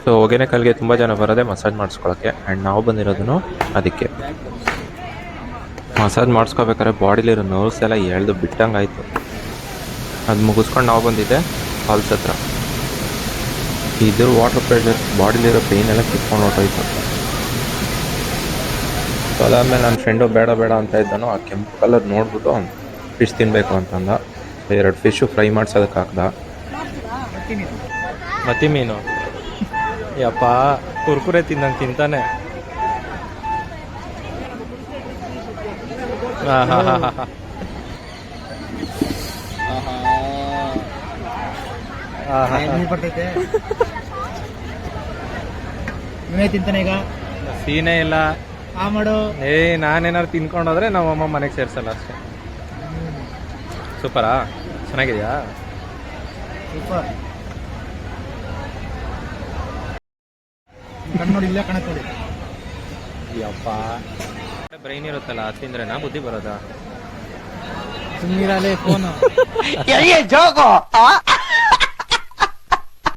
So ಹೊಗೆನೆಕಲ್ಗೆ ತುಂಬ ಜನ ಬರೋದೇ ಮಸಾಜ್ ಮಾಡಿಸ್ಕೊಳಕ್ಕೆ. ಆ್ಯಂಡ್ ನಾವು ಬಂದಿರೋದು ಅದಕ್ಕೆ. ಮಸಾಜ್ ಮಾಡಿಸ್ಕೋಬೇಕಾದ್ರೆ ಬಾಡಿಲಿರೋ ನರ್ವ್ಸ್ ಎಲ್ಲ ಎಳ್ದು ಬಿಟ್ಟಂಗಾಯಿತು. ಅದು ಮುಗಿಸ್ಕೊಂಡು ನಾವು ಬಂದಿದ್ದೆ ಫಾಲ್ಸ್ ಹತ್ರ. ಇದ್ರ ವಾಟರ್ ಪ್ರೆಷರ್ ಬಾಡಿಲಿರೋ ಪೇಯ್ನ್ ಎಲ್ಲ ಕಿತ್ಕೊಂಡು ಹೊಟ್ಟೋಯ್ತು. ಸೊ ಅದಾದಮೇಲೆ ನನ್ನ ಫ್ರೆಂಡು ಬೇಡ ಬೇಡ ಅಂತ ಇದ್ದಾನೋ, ಆ ಕೆಂಪು ಕಲರ್ ನೋಡ್ಬಿಟ್ಟು ಫಿಶ್ ತಿನ್ನಬೇಕು ಅಂತಂದ. 2 ಫಿಶ್ಶು ಫ್ರೈ ಮಾಡ್ಸೋದಕ್ಕೆ ಹಾಕ್ದ. ಮತ್ತಿ ಮೀನು ಯಪ್ಪ ಕುರ್ಕುರೆ ತಿಂದಂಗೆ ತಿಂತಾನೆ. ಹಾಂ ಹಾಂ ಹಾಂ ಹಾಂ ಬರ್ತೈತೆ. ನೀವೇ ತಿಂತಾನೆ ಈಗ ಸೀನೇ ಇಲ್ಲ. ಆ ಮಾಡು. ನಾನೇನಾದ್ರು ತಿನ್ಕೊಂಡೋದ್ರೆ ನಮ್ಮಮ್ಮ ಮನೆಗೆ ಸೇರ್ಸಲ್ಲ ಅಷ್ಟೇ. ಸೂಪರಾ? ಚೆನ್ನಾಗಿದೆಯಾ? ಸೂಪರ್. ಕಣ್ಣು ನೋಡಿ, ಇಲ್ಲ ಕಣ ನೋಡಿ. ಯಪ್ಪ ಬ್ರೈನ್ ಇರುತ್ತಲ್ಲ, ಅದು ತಿಂದ್ರೆ ನಾ ಬುದ್ಧಿ ಬರೋದಾ? ಸುಮ್ಮನಿರಲೇ ಫೋನು.